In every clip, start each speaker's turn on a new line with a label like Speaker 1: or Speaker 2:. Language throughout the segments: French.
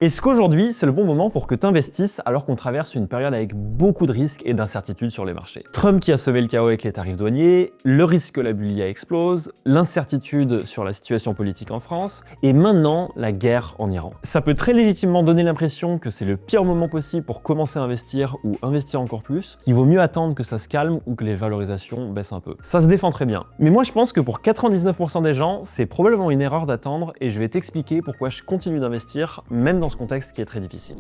Speaker 1: Est-ce qu'aujourd'hui, c'est le bon moment pour que tu investisses alors qu'on traverse une période avec beaucoup de risques et d'incertitudes sur les marchés? Trump qui a sauvé le chaos avec les tarifs douaniers, le risque que la bulle IA explose, l'incertitude sur la situation politique en France, et maintenant la guerre en Iran. Ça peut très légitimement donner l'impression que c'est le pire moment possible pour commencer à investir ou investir encore plus, qu'il vaut mieux attendre que ça se calme ou que les valorisations baissent un peu. Ça se défend très bien. Mais moi je pense que pour 99% des gens, c'est probablement une erreur d'attendre et je vais t'expliquer pourquoi je continue d'investir, même dans ce contexte qui est très difficile.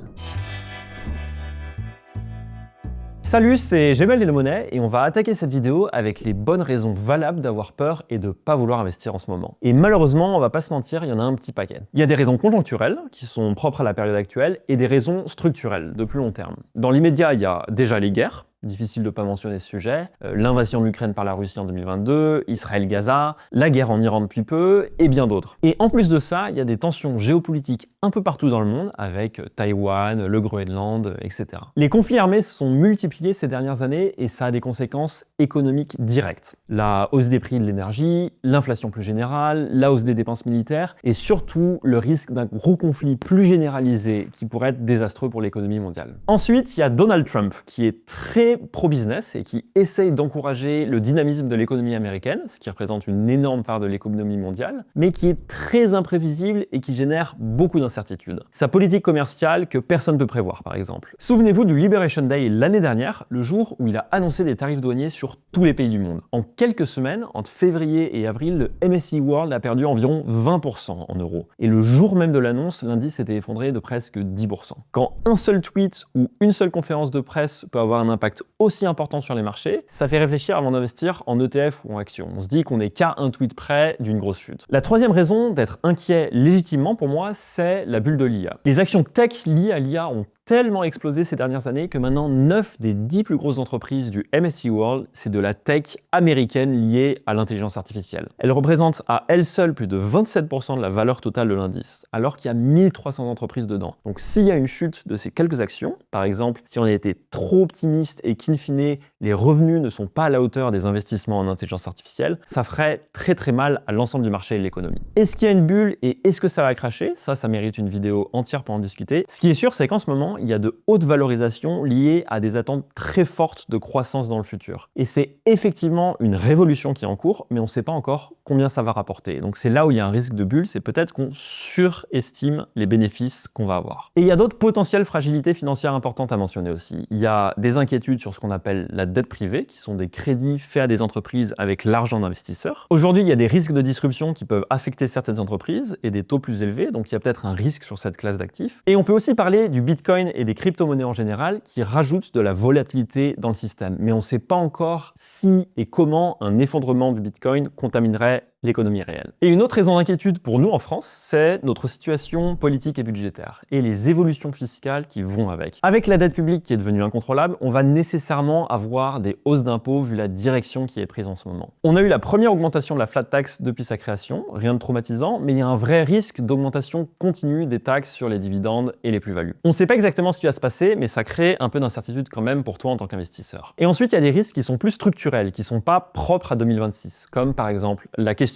Speaker 1: Salut, c'est Gemel Le Monnet et on va attaquer cette vidéo avec les bonnes raisons valables d'avoir peur et de pas vouloir investir en ce moment. Et malheureusement, on va pas se mentir, il y en a un petit paquet. Il y a des raisons conjoncturelles qui sont propres à la période actuelle et des raisons structurelles de plus long terme. Dans l'immédiat, il y a déjà les guerres. Difficile de ne pas mentionner ce sujet, l'invasion de l'Ukraine par la Russie en 2022, Israël-Gaza, la guerre en Iran depuis peu, et bien d'autres. Et en plus de ça, il y a des tensions géopolitiques un peu partout dans le monde, avec Taïwan, le Groenland, etc. Les conflits armés se sont multipliés ces dernières années, et ça a des conséquences économiques directes. La hausse des prix de l'énergie, l'inflation plus générale, la hausse des dépenses militaires, et surtout le risque d'un gros conflit plus généralisé qui pourrait être désastreux pour l'économie mondiale. Ensuite, il y a Donald Trump, qui est très pro-business et qui essaye d'encourager le dynamisme de l'économie américaine, ce qui représente une énorme part de l'économie mondiale, mais qui est très imprévisible et qui génère beaucoup d'incertitudes. Sa politique commerciale que personne ne peut prévoir, par exemple. Souvenez-vous du Liberation Day l'année dernière, le jour où il a annoncé des tarifs douaniers sur tous les pays du monde. En quelques semaines, entre février et avril, le MSCI World a perdu environ 20% en euros. Et le jour même de l'annonce, l'indice s'était effondré de presque 10%. Quand un seul tweet ou une seule conférence de presse peut avoir un impact aussi important sur les marchés, ça fait réfléchir avant d'investir en ETF ou en actions. On se dit qu'on n'est qu'à un tweet près d'une grosse chute. La troisième raison d'être inquiet légitimement pour moi, c'est la bulle de l'IA. Les actions tech liées à l'IA ont tellement explosé ces dernières années que maintenant 9 des 10 plus grosses entreprises du MSCI World, c'est de la tech américaine liée à l'intelligence artificielle. Elle représente à elle seule plus de 27% de la valeur totale de l'indice, alors qu'il y a 1300 entreprises dedans. Donc s'il y a une chute de ces quelques actions, par exemple si on a été trop optimiste et qu'in fine les revenus ne sont pas à la hauteur des investissements en intelligence artificielle, ça ferait très mal à l'ensemble du marché et de l'économie. Est-ce qu'il y a une bulle et est-ce que ça va cracher? Ça mérite une vidéo entière pour en discuter. Ce qui est sûr, c'est qu'en ce moment, il y a de hautes valorisations liées à des attentes très fortes de croissance dans le futur. Et c'est effectivement une révolution qui est en cours, mais on ne sait pas encore combien ça va rapporter. Donc c'est là où il y a un risque de bulle, c'est peut-être qu'on surestime les bénéfices qu'on va avoir. Et il y a d'autres potentielles fragilités financières importantes à mentionner aussi. Il y a des inquiétudes sur ce qu'on appelle la dette privée, qui sont des crédits faits à des entreprises avec l'argent d'investisseurs. Aujourd'hui, il y a des risques de disruption qui peuvent affecter certaines entreprises et des taux plus élevés, donc il y a peut-être un risque sur cette classe d'actifs. Et on peut aussi parler du Bitcoin et des crypto-monnaies en général qui rajoutent de la volatilité dans le système. Mais on ne sait pas encore si et comment un effondrement du Bitcoin contaminerait l'économie réelle. Et une autre raison d'inquiétude pour nous en France, c'est notre situation politique et budgétaire et les évolutions fiscales qui vont avec. Avec la dette publique qui est devenue incontrôlable, on va nécessairement avoir des hausses d'impôts vu la direction qui est prise en ce moment. On a eu la première augmentation de la flat tax depuis sa création, rien de traumatisant, mais il y a un vrai risque d'augmentation continue des taxes sur les dividendes et les plus-values. On ne sait pas exactement ce qui va se passer, mais ça crée un peu d'incertitude quand même pour toi en tant qu'investisseur. Et ensuite, il y a des risques qui sont plus structurels, qui ne sont pas propres à 2026, comme par exemple la question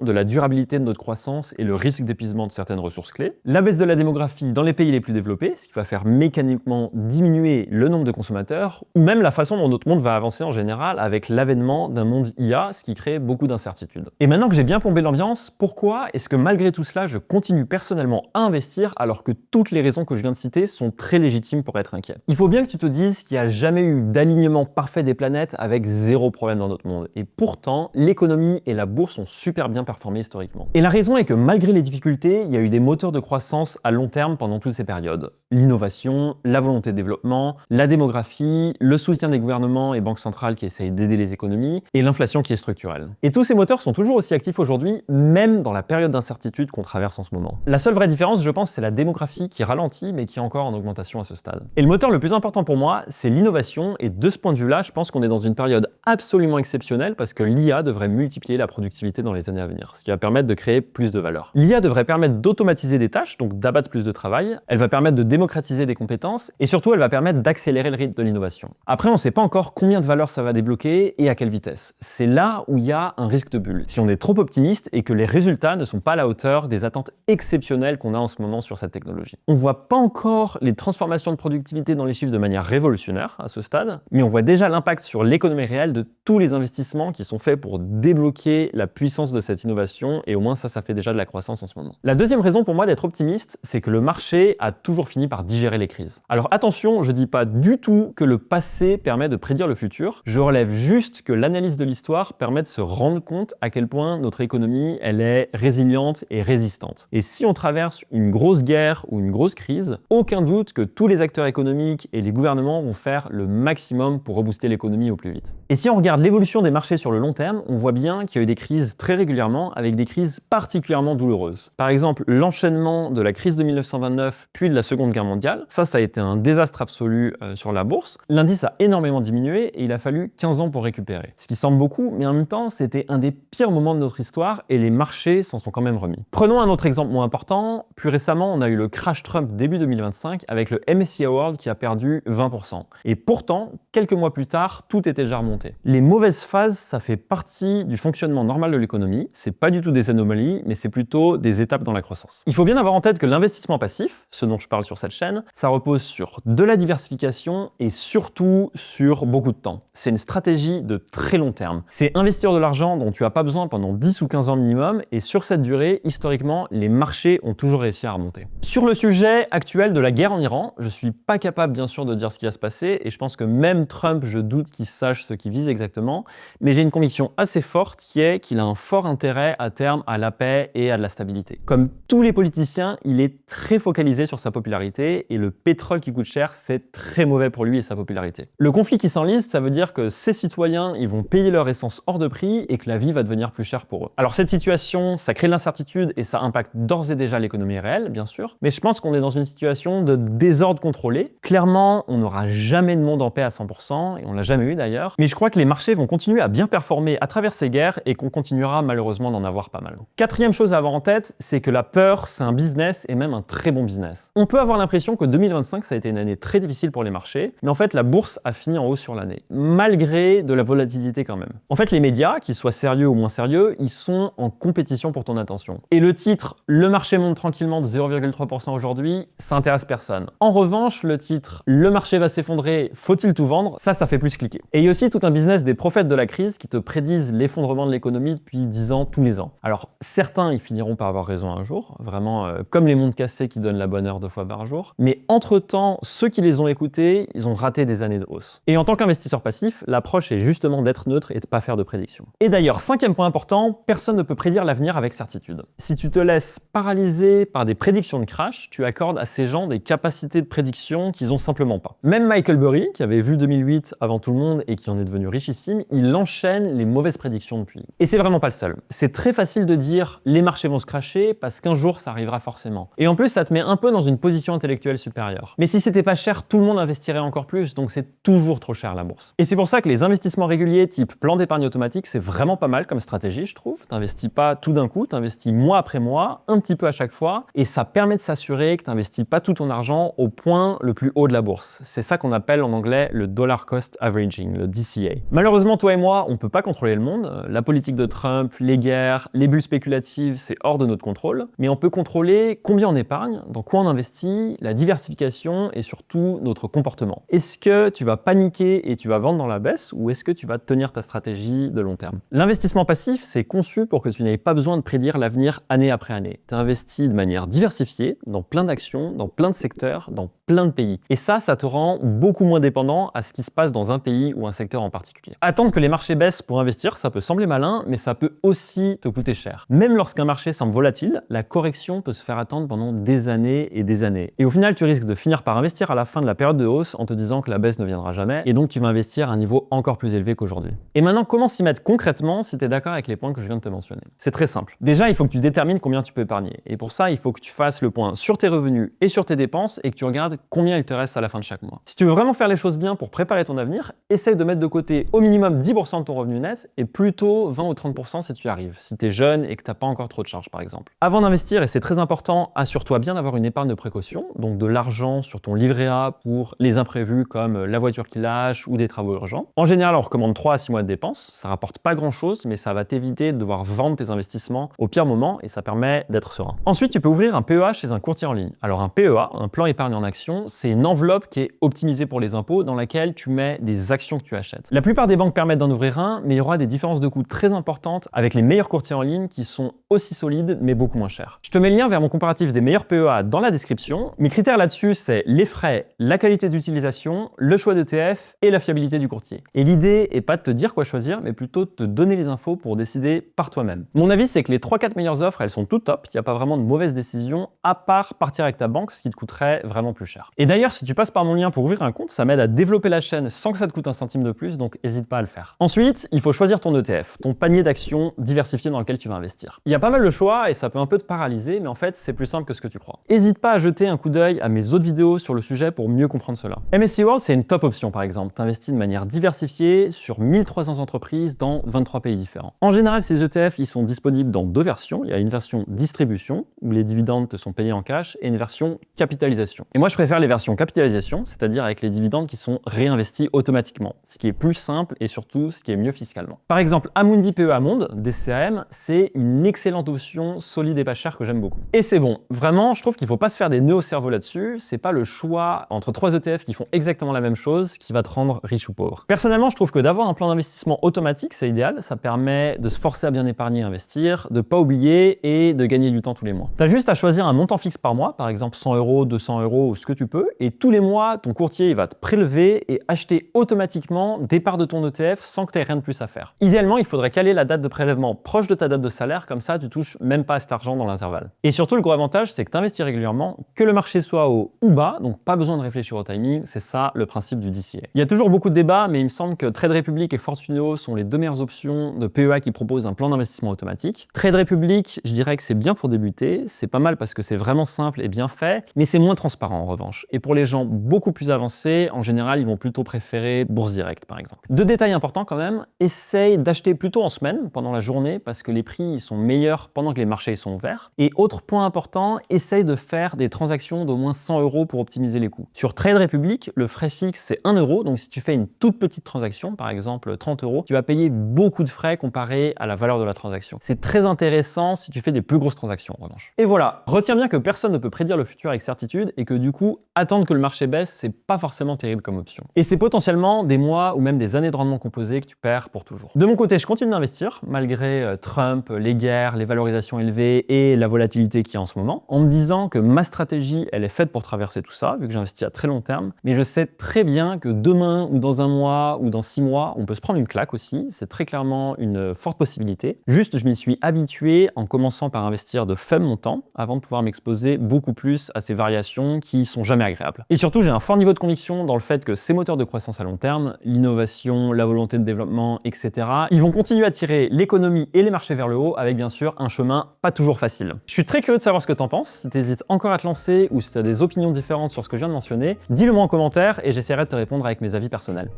Speaker 1: de la durabilité de notre croissance et le risque d'épuisement de certaines ressources clés, la baisse de la démographie dans les pays les plus développés, ce qui va faire mécaniquement diminuer le nombre de consommateurs, ou même la façon dont notre monde va avancer en général avec l'avènement d'un monde IA, ce qui crée beaucoup d'incertitudes. Et maintenant que j'ai bien plombé l'ambiance, pourquoi est-ce que malgré tout cela, je continue personnellement à investir alors que toutes les raisons que je viens de citer sont très légitimes pour être inquiet? Il faut bien que tu te dises qu'il n'y a jamais eu d'alignement parfait des planètes avec zéro problème dans notre monde. Et pourtant, l'économie et la bourse ont super bien performé historiquement. Et la raison est que malgré les difficultés, il y a eu des moteurs de croissance à long terme pendant toutes ces périodes. L'innovation, la volonté de développement, la démographie, le soutien des gouvernements et banques centrales qui essayent d'aider les économies, et l'inflation qui est structurelle. Et tous ces moteurs sont toujours aussi actifs aujourd'hui, même dans la période d'incertitude qu'on traverse en ce moment. La seule vraie différence, je pense, c'est la démographie qui ralentit, mais qui est encore en augmentation à ce stade. Et le moteur le plus important pour moi, c'est l'innovation, et de ce point de vue-là, je pense qu'on est dans une période absolument exceptionnelle parce que l'IA devrait multiplier la productivité dans les années à venir, ce qui va permettre de créer plus de valeur. L'IA devrait permettre d'automatiser des tâches, donc d'abattre plus de travail. Elle va permettre de démocratiser démocratiser des compétences et surtout elle va permettre d'accélérer le rythme de l'innovation. Après, on ne sait pas encore combien de valeur ça va débloquer et à quelle vitesse. C'est là où il y a un risque de bulle. Si on est trop optimiste et que les résultats ne sont pas à la hauteur des attentes exceptionnelles qu'on a en ce moment sur cette technologie. On ne voit pas encore les transformations de productivité dans les chiffres de manière révolutionnaire à ce stade, mais on voit déjà l'impact sur l'économie réelle de tous les investissements qui sont faits pour débloquer la puissance de cette innovation et au moins ça fait déjà de la croissance en ce moment. La deuxième raison pour moi d'être optimiste, c'est que le marché a toujours fini par digérer les crises. Alors attention, je dis pas du tout que le passé permet de prédire le futur, je relève juste que l'analyse de l'histoire permet de se rendre compte à quel point notre économie, elle est résiliente et résistante. Et si on traverse une grosse guerre ou une grosse crise, aucun doute que tous les acteurs économiques et les gouvernements vont faire le maximum pour rebooster l'économie au plus vite. Et si on regarde l'évolution des marchés sur le long terme, on voit bien qu'il y a eu des crises très régulièrement, avec des crises particulièrement douloureuses. Par exemple, l'enchaînement de la crise de 1929 puis de la Seconde Guerre mondiale, ça a été un désastre absolu sur la bourse. L'indice a énormément diminué et il a fallu 15 ans pour récupérer. Ce qui semble beaucoup, mais en même temps, c'était un des pires moments de notre histoire et les marchés s'en sont quand même remis. Prenons un autre exemple moins important. Plus récemment, on a eu le crash Trump début 2025 avec le MSCI World qui a perdu 20%. Et pourtant, quelques mois plus tard, tout était déjà remonté. Les mauvaises phases, ça fait partie du fonctionnement normal de l'économie. C'est pas du tout des anomalies, mais c'est plutôt des étapes dans la croissance. Il faut bien avoir en tête que l'investissement passif, ce dont je parle sur cette chaîne, ça repose sur de la diversification et surtout sur beaucoup de temps. C'est une stratégie de très long terme. C'est investir de l'argent dont tu n'as pas besoin pendant 10 ou 15 ans minimum et sur cette durée, historiquement, les marchés ont toujours réussi à remonter. Sur le sujet actuel de la guerre en Iran, je suis pas capable bien sûr de dire ce qui va se passer et je pense que même Trump, je doute qu'il sache ce qu'il vise exactement, mais j'ai une conviction assez forte qui est qu'il a un fort intérêt à terme à la paix et à de la stabilité. Comme tous les politiciens, il est très focalisé sur sa popularité et le pétrole qui coûte cher, c'est très mauvais pour lui et sa popularité. Le conflit qui s'enlise, ça veut dire que ses citoyens, ils vont payer leur essence hors de prix et que la vie va devenir plus chère pour eux. Alors cette situation, ça crée de l'incertitude et ça impacte d'ores et déjà l'économie réelle, bien sûr, mais je pense qu'on est dans une situation de désordre contrôlé. Clairement, on n'aura jamais de monde en paix à 100%, et on l'a jamais eu d'ailleurs, mais je crois que les marchés vont continuer à bien performer à travers ces guerres et qu'on continuera malheureusement d'en avoir pas mal. Quatrième chose à avoir en tête, c'est que la peur, c'est un business et même un très bon business. On peut avoir l'impression que 2025, ça a été une année très difficile pour les marchés, mais en fait, la bourse a fini en hausse sur l'année, malgré de la volatilité quand même. En fait, les médias, qu'ils soient sérieux ou moins sérieux, ils sont en compétition pour ton attention. Et le titre « Le marché monte tranquillement de 0,3% aujourd'hui », ça intéresse personne. En revanche, le titre « Le marché va s'effondrer, faut-il tout vendre ?» ça fait plus cliquer. Et il y a aussi tout un business des prophètes de la crise qui te prédisent l'effondrement de l'économie depuis 10 ans, tous les ans. Alors, certains, ils finiront par avoir raison un jour, vraiment comme les montres cassées qui donnent la bonne heure 2 fois par jour. Mais entre-temps, ceux qui les ont écoutés, ils ont raté des années de hausse. Et en tant qu'investisseur passif, l'approche est justement d'être neutre et de pas faire de prédictions. Et d'ailleurs, cinquième point important, personne ne peut prédire l'avenir avec certitude. Si tu te laisses paralyser par des prédictions de crash, tu accordes à ces gens des capacités de prédiction qu'ils ont simplement pas. Même Michael Burry, qui avait vu 2008 avant tout le monde et qui en est devenu richissime, il enchaîne les mauvaises prédictions depuis. Et c'est vraiment pas le seul. C'est très facile de dire les marchés vont se crasher parce qu'un jour ça arrivera forcément. Et en plus, ça te met un peu dans une position intellectuelle supérieure. Mais si c'était pas cher, tout le monde investirait encore plus, donc c'est toujours trop cher la bourse. Et c'est pour ça que les investissements réguliers type plan d'épargne automatique, c'est vraiment pas mal comme stratégie, je trouve. T'investis pas tout d'un coup, t'investis mois après mois, un petit peu à chaque fois, et ça permet de s'assurer que t'investis pas tout ton argent au point le plus haut de la bourse. C'est ça qu'on appelle en anglais le dollar cost averaging, le DCA. Malheureusement, toi et moi, on peut pas contrôler le monde. La politique de Trump, les guerres, les bulles spéculatives, c'est hors de notre contrôle. Mais on peut contrôler combien on épargne, dans quoi on investit, la diversification et surtout notre comportement. Est-ce que tu vas paniquer et tu vas vendre dans la baisse ou est-ce que tu vas tenir ta stratégie de long terme? L'investissement passif, c'est conçu pour que tu n'aies pas besoin de prédire l'avenir année après année. Tu investis de manière diversifiée dans plein d'actions, dans plein de secteurs, dans plein de pays. Et ça te rend beaucoup moins dépendant à ce qui se passe dans un pays ou un secteur en particulier. Attendre que les marchés baissent pour investir, ça peut sembler malin, mais ça peut aussi te coûter cher. Même lorsqu'un marché semble volatile, la correction peut se faire attendre pendant des années et des années. Et au final, tu risques de finir par investir à la fin de la période de hausse en te disant que la baisse ne viendra jamais, et donc tu vas investir à un niveau encore plus élevé qu'aujourd'hui. Et maintenant, comment s'y mettre concrètement si tu es d'accord avec les points que je viens de te mentionner? C'est très simple. Déjà, il faut que tu détermines combien tu peux épargner. Et pour ça, il faut que tu fasses le point sur tes revenus et sur tes dépenses et que tu regardes combien il te reste à la fin de chaque mois. Si tu veux vraiment faire les choses bien pour préparer ton avenir, essaye de mettre de côté au minimum 10% de ton revenu net et plutôt 20 ou 30% si tu y arrives, si tu es jeune et que tu n'as pas encore trop de charges par exemple. Avant d'investir, et c'est très important, assure-toi bien d'avoir une épargne de précaution. donc de l'argent sur ton livret A pour les imprévus comme la voiture qui lâche ou des travaux urgents. En général, on recommande 3 à 6 mois de dépenses. Ça rapporte pas grand-chose, mais ça va t'éviter de devoir vendre tes investissements au pire moment et ça permet d'être serein. Ensuite, tu peux ouvrir un PEA chez un courtier en ligne. Alors un PEA, un plan épargne en action, c'est une enveloppe qui est optimisée pour les impôts dans laquelle tu mets des actions que tu achètes. La plupart des banques permettent d'en ouvrir un, mais il y aura des différences de coûts très importantes avec les meilleurs courtiers en ligne qui sont aussi solides mais beaucoup moins chers. Je te mets le lien vers mon comparatif des meilleurs PEA dans la description. Mes critères là-dessus, c'est les frais, la qualité d'utilisation, le choix d'ETF et la fiabilité du courtier. Et l'idée est pas de te dire quoi choisir, mais plutôt de te donner les infos pour décider par toi-même. Mon avis, c'est que les 3-4 meilleures offres, elles sont toutes top. Il n'y a pas vraiment de mauvaise décision, à part partir avec ta banque, ce qui te coûterait vraiment plus cher. Et d'ailleurs, si tu passes par mon lien pour ouvrir un compte, ça m'aide à développer la chaîne sans que ça te coûte un centime de plus, donc n'hésite pas à le faire. Ensuite, il faut choisir ton ETF, ton panier d'actions diversifié dans lequel tu vas investir. Il y a pas mal de choix et ça peut un peu te paralyser, mais en fait, c'est plus simple que ce que tu crois. N'hésite pas à jeter un coup d'œil à mes autres vidéos sur le sujet pour mieux comprendre cela. MSCI World, c'est une top option par exemple. Tu investis de manière diversifiée sur 1300 entreprises dans 23 pays différents. En général, ces ETF, ils sont disponibles dans 2 versions. Il y a une version distribution, où les dividendes te sont payés en cash, et une version capitalisation. Et moi, je préfère les versions capitalisation, c'est-à-dire avec les dividendes qui sont réinvestis automatiquement, ce qui est plus simple et surtout ce qui est mieux fiscalement. Par exemple, Amundi PEA Monde, DCAM, c'est une excellente option solide et pas chère que j'aime beaucoup. Et c'est bon, vraiment, je trouve qu'il faut pas se faire des nœuds au cerveau là-dessus, c'est pas le choix entre 3 ETF qui font exactement la même chose qui va te rendre riche ou pauvre. Personnellement, je trouve que d'avoir un plan d'investissement automatique, c'est idéal, ça permet de se forcer à bien épargner et investir, de pas oublier et de gagner du temps tous les mois. T'as juste à choisir un montant fixe par mois, par exemple 100 €, 200 € ou ce que tu peux, et tous les mois, ton courtier il va te prélever et acheter automatiquement des parts de ton ETF sans que tu aies rien de plus à faire. Idéalement, il faudrait caler la date de prélèvement proche de ta date de salaire, comme ça tu touches même pas à cet argent dans l'intervalle. Et surtout, le gros avantage, c'est que tu investis régulièrement, que le marché soit haut ou bas, donc pas besoin de réfléchir au timing, c'est ça le principe du DCA. Il y a toujours beaucoup de débats, mais il me semble que Trade Republic et Fortuneo sont les 2 meilleures options de PEA qui proposent un plan d'investissement automatique. Trade Republic, je dirais que c'est bien pour débuter, c'est pas mal parce que c'est vraiment simple et bien fait, mais c'est moins transparent en revanche. Et pour les gens beaucoup plus avancés, en général, ils vont plutôt préférer Bourse Directe par exemple. 2 détails importants quand même, essaye d'acheter plutôt en semaine, pendant la journée, parce que les prix ils sont meilleurs pendant que les marchés sont ouverts. Et autre point important, essaye de faire des transactions d'au moins 100 € pour optimiser les coûts. Sur Trade Republic, le frais fixe c'est 1 €, donc si tu fais une toute petite transaction, par exemple 30 €, tu vas payer beaucoup de frais comparé à la valeur de la transaction. C'est très intéressant si tu fais des plus grosses transactions en revanche. Et voilà, retiens bien que personne ne peut prédire le futur avec certitude et que du coup, attendre que le marché baisse, c'est pas forcément terrible comme option. Et c'est potentiellement des mois ou même des années de rendement composé que tu perds pour toujours. De mon côté, je continue d'investir malgré Trump, les guerres, les valorisations élevées et la volatilité qu'il y a en ce moment, en me disant que ma stratégie, elle est faite pour traverser tout ça, vu que j'investis à très long terme, mais je sais très bien que demain ou dans un mois ou dans 6 mois, on peut se prendre une claque aussi, c'est très clairement une forte possibilité. Juste, je m'y suis habitué en commençant par investir de faibles montants avant de pouvoir m'exposer beaucoup plus à ces variations qui sont jamais agréables. Et surtout, j'ai un fort niveau de conviction dans le fait que ces moteurs de croissance à long terme, l'innovation, la volonté de développement, etc., ils vont continuer à tirer l'économie et les marchés vers le haut avec bien sûr un chemin pas toujours facile. Je suis très curieux de savoir ce que t'en penses, si t'hésites encore à te lancer ou si t'as des opinions différentes sur ce que je viens de mentionner, dis-le moi en commentaire et j'essaierai de te répondre avec mes avis personnels.